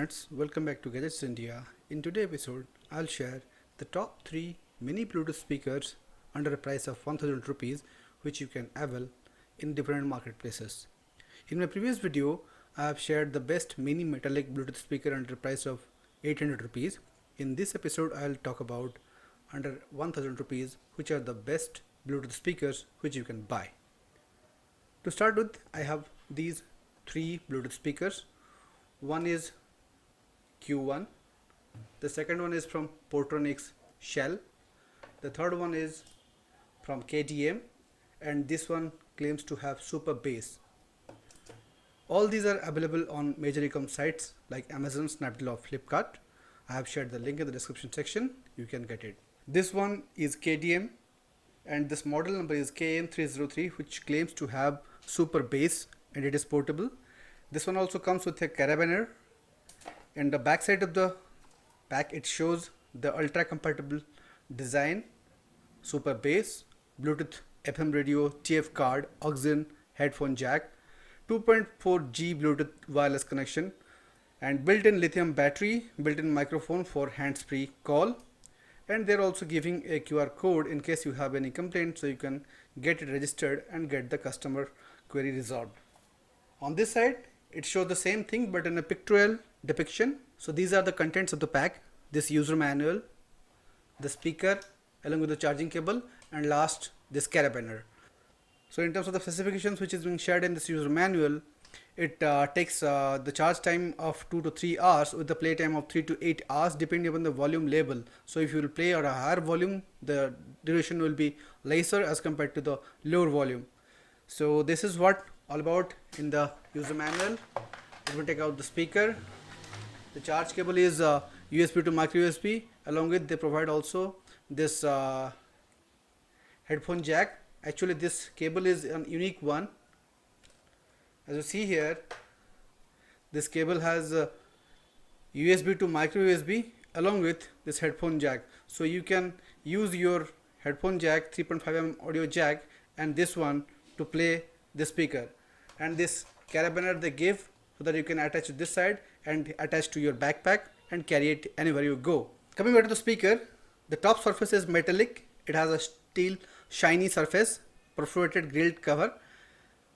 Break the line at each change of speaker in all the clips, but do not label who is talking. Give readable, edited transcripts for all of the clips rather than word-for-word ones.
nerds, welcome back to Gadgets India. In today's episode, I'll share the top 3 mini Bluetooth speakers under a price of 1000 rupees which you can avail in different marketplaces. In my previous video, I have shared the best mini metallic Bluetooth speaker under a price of 800 rupees. In this episode, I'll talk about under 1000 rupees which are the best Bluetooth speakers which you can buy. To start with, I have these 3 Bluetooth speakers. One is Q1, the second one is from Portronics Shell, the third one is from KDM, and this one claims to have super bass. All these are available on major e-com sites like Amazon, Snapdeal or Flipkart. I have shared the link in the description section, you can get it. This one is KDM and this model number is KM303, which claims to have super bass and it is portable. This one also comes with a carabiner. In the back side of the pack, it shows the ultra compatible design, super bass, Bluetooth FM radio, TF card, aux-in, headphone jack, 2.4G Bluetooth wireless connection, and built-in lithium battery, built-in microphone for hands-free call, and they're also giving a QR code in case you have any complaint, so you can get it registered and get the customer query resolved. On this side, it shows the same thing but in a pictorial depiction. So these are the contents of the pack: this user manual, the speaker along with the charging cable, and last this carabiner. So in terms of the specifications which is being shared in this user manual, it takes the charge time of 2 to 3 hours with the play time of 3 to 8 hours depending upon the volume level. So if you will play at a higher volume, the duration will be lesser as compared to the lower volume. So this is what all about in the user manual. Let me take out the speaker. The charge cable is USB to micro USB. Along with, they provide also this headphone jack. Actually, this cable is a unique one. As you see here, this cable has USB to micro USB along with this headphone jack. So you can use your headphone jack, 3.5mm audio jack, and this one to play the speaker. And this carabiner they give so that you can attach to this side and attach to your backpack and carry it anywhere you go. Coming back to the speaker, the top surface is metallic. It has a steel shiny surface, perforated grilled cover.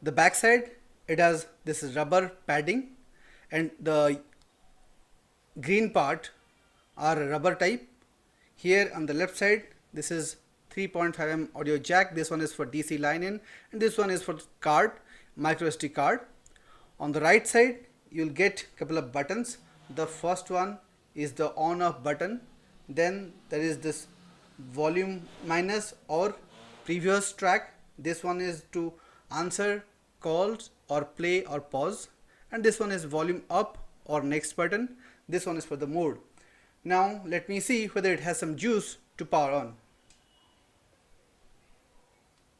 The back side, it has this rubber padding, and the green part are rubber type. Here on the left side, this is 3.5mm audio jack. This one is for DC line in, and this one is for card, micro SD card. On the right side, you'll get a couple of buttons. The first one is the on off button. Then there is this volume minus or previous track. This one is to answer calls or play or pause, and this one is volume up or next button. This one is for the mode. Now let me see whether it has some juice to power on.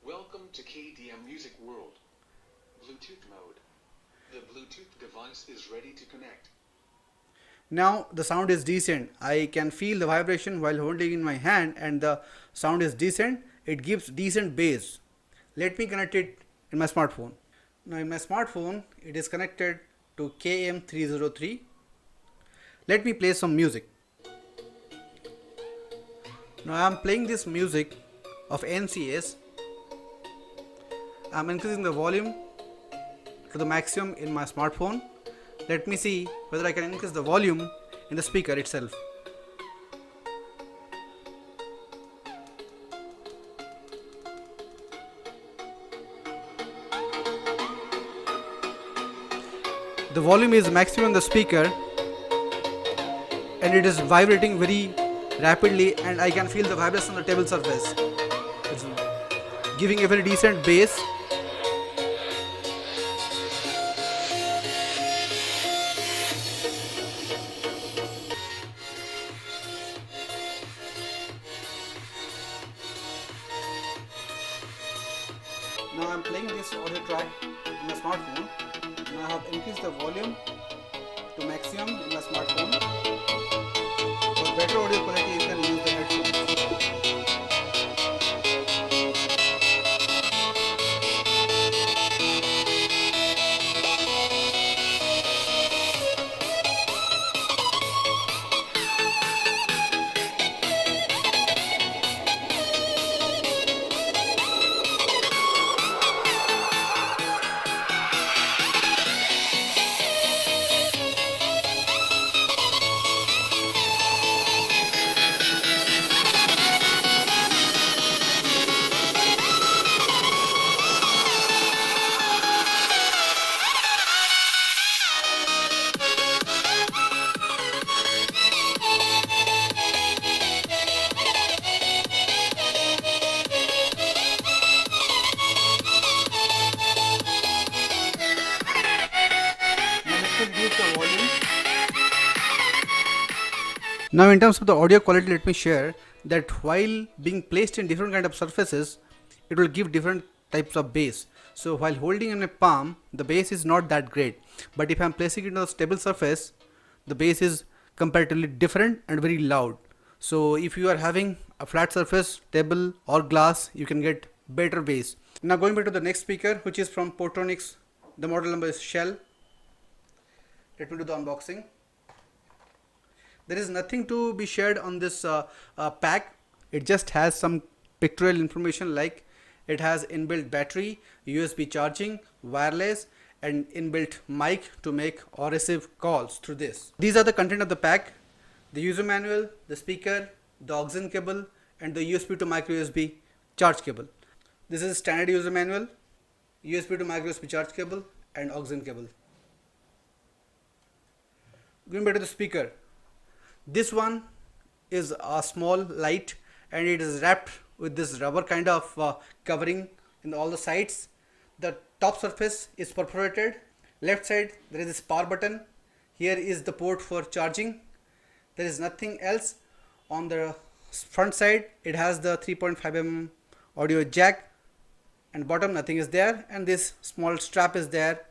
Welcome to KDM Music World. Bluetooth mode. The Bluetooth device is ready to connect.
Now the sound is decent. I can feel the vibration while holding in my hand, and the sound is decent. It gives decent bass. Let me connect it in my smartphone. Now in my smartphone, it is connected to KM303. Let me play some music. Now I am playing this music of NCS. I am increasing the volume to the maximum in my smartphone. Let me see whether I can increase the volume in the speaker itself. The volume is maximum in the speaker and it is vibrating very rapidly, and I can feel the vibration on the table surface. It's giving a very decent bass. Now I am playing this audio track in my smartphone. Now I have increased the volume to maximum in my smartphone. For better audio quality, you can use the headphones. Now in terms of the audio quality, let me share that while being placed in different kind of surfaces, it will give different types of bass. So while holding in a palm, the bass is not that great, but if I am placing it on a stable surface, the bass is comparatively different and very loud. So if you are having a flat surface, table or glass, you can get better bass. Now going back to the next speaker, which is from Portronics. The model number is Shell. Let me do the unboxing. There is nothing to be shared on this pack. It just has some pictorial information, like it has inbuilt battery, USB charging, wireless, and inbuilt mic to make or receive calls through this. These are the content of the pack: the user manual, the speaker, the aux cable, and the USB to micro USB charge cable. This is standard user manual, USB to micro USB charge cable, and aux cable. Going back to the speaker, this one is a small light and it is wrapped with this rubber kind of covering in all the sides. The top surface is perforated. Left side there is this power button. Here is the port for charging. There is nothing else. On the front side it has the 3.5mm audio jack, and bottom nothing is there, and this small strap is there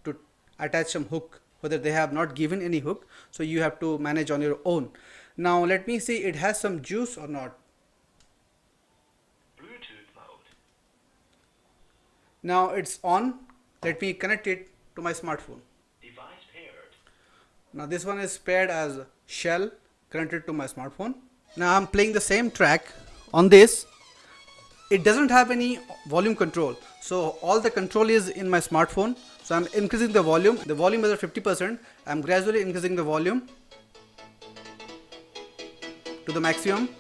to attach some hook. Whether they have not given any hook, so you have to manage on your own. Now let me see it has some juice or not.
Bluetooth mode.
Now it's on. Let me connect it to my smartphone.
Device paired.
Now this one is paired as Shell, connected to my smartphone. Now I'm playing the same track on this. It doesn't have any volume control, so all the control is in my smartphone. So I'm increasing the volume. The volume is at 50%. I'm gradually increasing the volume to the maximum.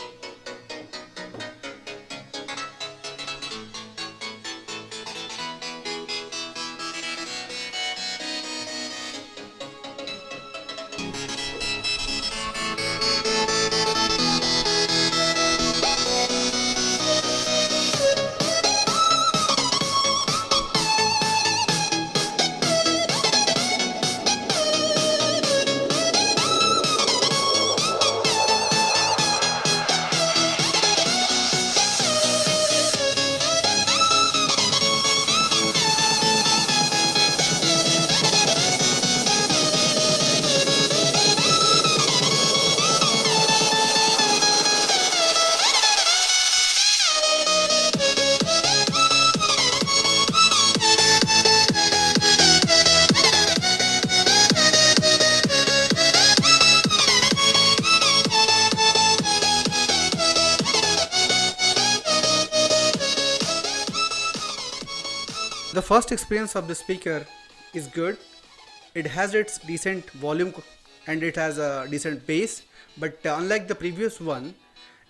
The first experience of the speaker is good. It has its decent volume and it has a decent bass, but unlike the previous one,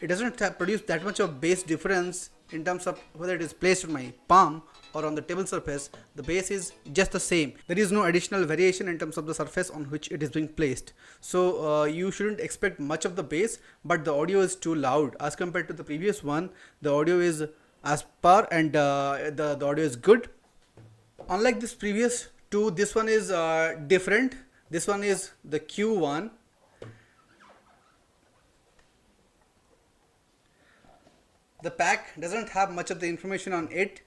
it doesn't produce that much of bass difference in terms of whether it is placed on my palm or on the table surface. The bass is just the same. There is no additional variation in terms of the surface on which it is being placed. So you shouldn't expect much of the bass, but the audio is too loud as compared to the previous one. The audio is as per, and the audio is good. Unlike this previous two, this one is different. This one is the Q1. The pack doesn't have much of the information on it.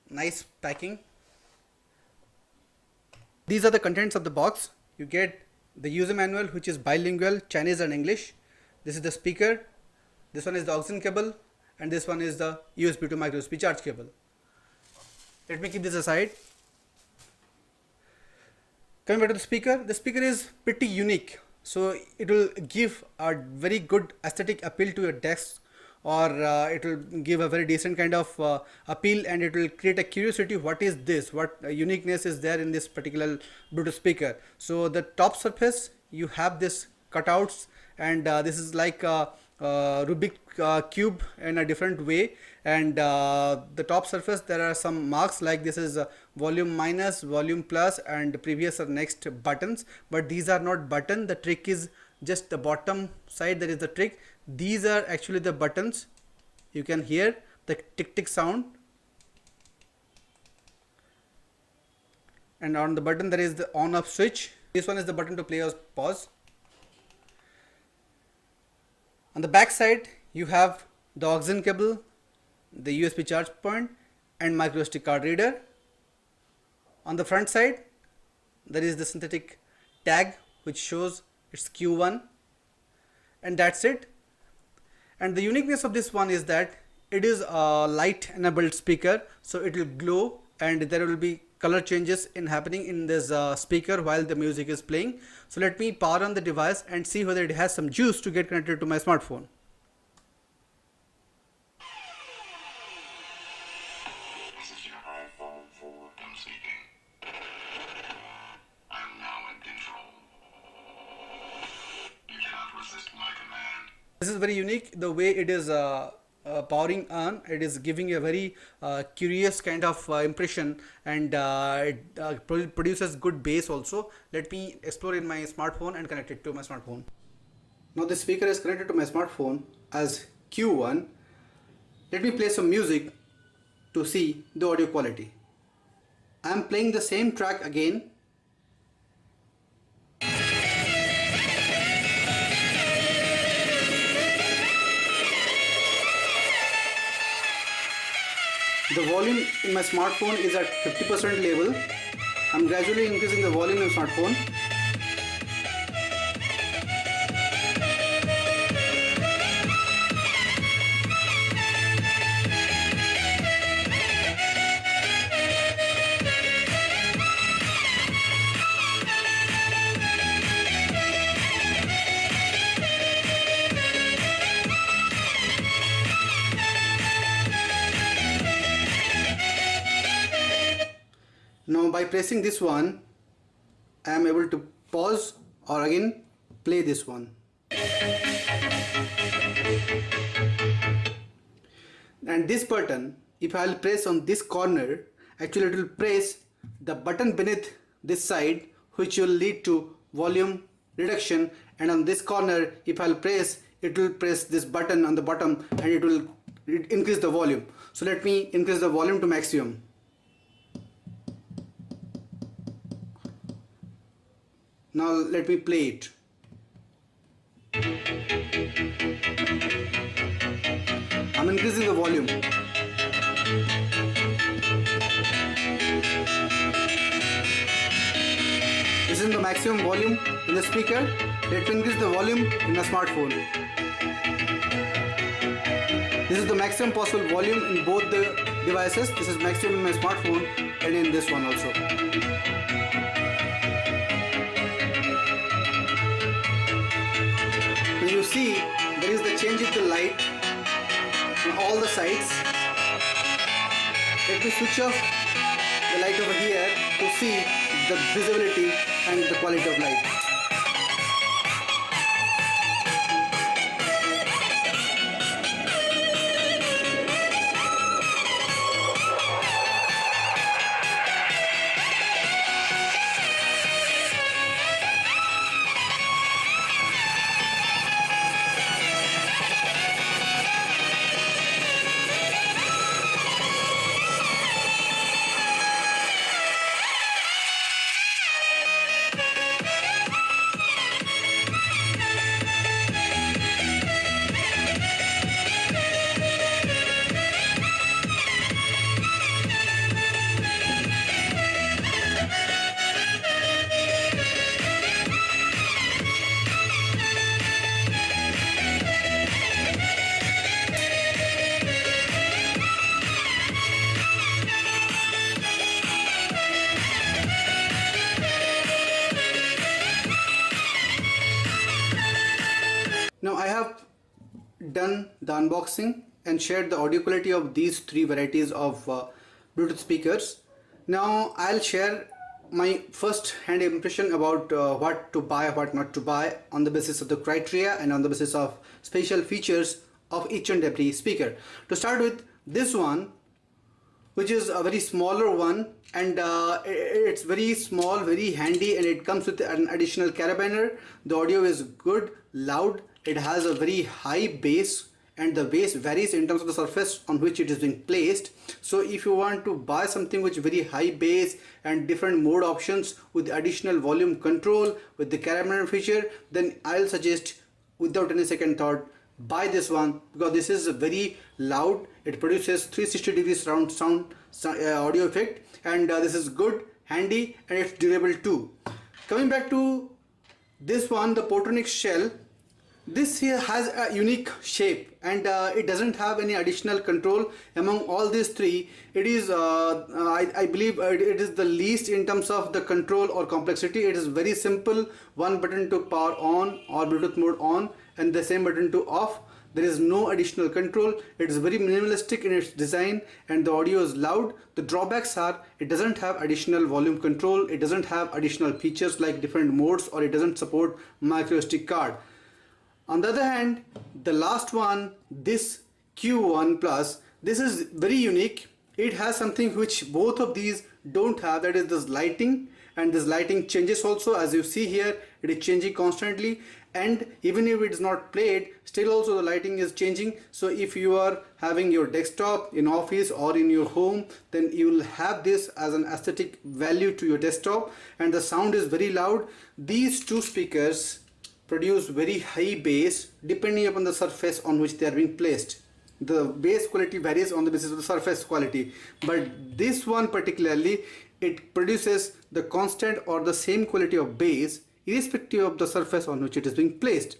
Nice packing. These are the contents of the box. You get the user manual, which is bilingual, Chinese and English. This is the speaker. This one is the aux cable, and this one is the USB to micro USB charge cable. Let me keep this aside. Coming back to the speaker is pretty unique. So it will give a very good aesthetic appeal to your desk, or it will give a very decent kind of appeal, and it will create a curiosity. What is this? What uniqueness is there in this particular Bluetooth speaker? So the top surface, you have this cutouts, and this is like a Rubik cube in a different way, and the top surface there are some marks, like this is volume minus, volume plus, and previous or next buttons, but these are not button. The trick is just the bottom side, there is the trick. These are actually the buttons. You can hear the tick tick sound, and on the button there is the on off switch. This one is the button to play or pause. On the back side you have the aux cable, the USB charge point and micro SD card reader. On the front side there is the synthetic tag which shows it's Q1, and that's it. And the uniqueness of this one is that it is a light enabled speaker, so it will glow and there will be color changes in happening in this speaker while the music is playing. So let me power on the device and see whether it has some juice to get connected to my smartphone.
This is your iPhone 4M speaking. I'm now in control. You cannot resist my command.
This is very unique, the way it is powering on. It is giving a very curious kind of impression, and it produces good bass also. Let me explore in my smartphone and connect it to my smartphone. Now the speaker is connected to my smartphone as Q1. Let me play some music to see the audio quality. I am playing the same track again. The volume in my smartphone is at 50% level. I'm gradually increasing the volume in my smartphone. Now by pressing this one, I am able to pause or again play this one. And this button, if I will press on this corner, actually it will press the button beneath this side, which will lead to volume reduction, and on this corner if I will press, it will press this button on the bottom and it will increase the volume. So let me increase the volume to maximum. Now let me play it. I'm increasing the volume. This is the maximum volume in the speaker. Let me increase the volume in my smartphone. This is the maximum possible volume in both the devices. This is maximum in my smartphone and in this one also. You see, there is the change in the light on all the sides. Let me switch off the light over here to see the visibility and the quality of light. Now I have done the unboxing and shared the audio quality of these three varieties of Bluetooth speakers. Now I'll share my first hand impression about what to buy, what not to buy, on the basis of the criteria and on the basis of special features of each and every speaker. To start with, this one, which is a very smaller one, and it's very small, very handy, and it comes with an additional carabiner. The audio is good, loud, it has a very high bass, and the bass varies in terms of the surface on which it is being placed. So if you want to buy something which very high bass and different mode options with additional volume control with the carabiner feature, then I'll suggest without any second thought buy this one because this is very loud. It produces 360 degrees surround sound audio effect, and this is good, handy, and it's durable too. Coming back to this one, the Portronics Shell, this here has a unique shape, and it doesn't have any additional control among all these three. It is I believe it is the least in terms of the control or complexity. It is very simple, one button to power on or Bluetooth mode on and the same button to off. There is no additional control. It is very minimalistic in its design, and the audio is loud. The drawbacks are it doesn't have additional volume control, it doesn't have additional features like different modes, or it doesn't support micro SD card. On the other hand, the last one, this Q1 Plus, this is very unique. It has something which both of these don't have, that is this lighting, and this lighting changes also. As you see here, it is changing constantly, and even if it is not played, still also the lighting is changing. So if you are having your desktop in office or in your home, then you will have this as an aesthetic value to your desktop, and the sound is very loud. These two speakers produce very high bass depending upon the surface on which they are being placed. The bass quality varies on the basis of the surface quality, but this one particularly, it produces the constant or the same quality of bass irrespective of the surface on which it is being placed.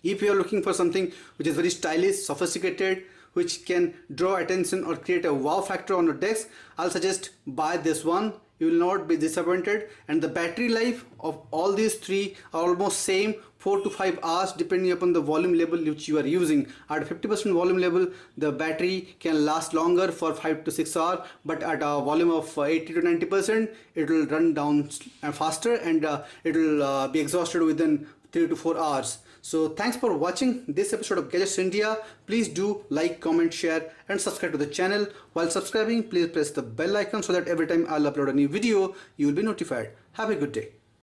If you are looking for something which is very stylish, sophisticated, which can draw attention or create a wow factor on your desk, I'll suggest buy this one. You will not be disappointed, and the battery life of all these three are almost same, 4 to 5 hours depending upon the volume level which you are using. At 50% volume level, the battery can last longer for 5 to 6 hours, but at a volume of 80 to 90%, it will run down faster, and it will be exhausted within 3 to 4 hours. So thanks for watching this episode of Gadgets India. Please do like, comment, share and subscribe to the channel. While subscribing, please press the bell icon so that every time I'll upload a new video, you will be notified. Have a good day.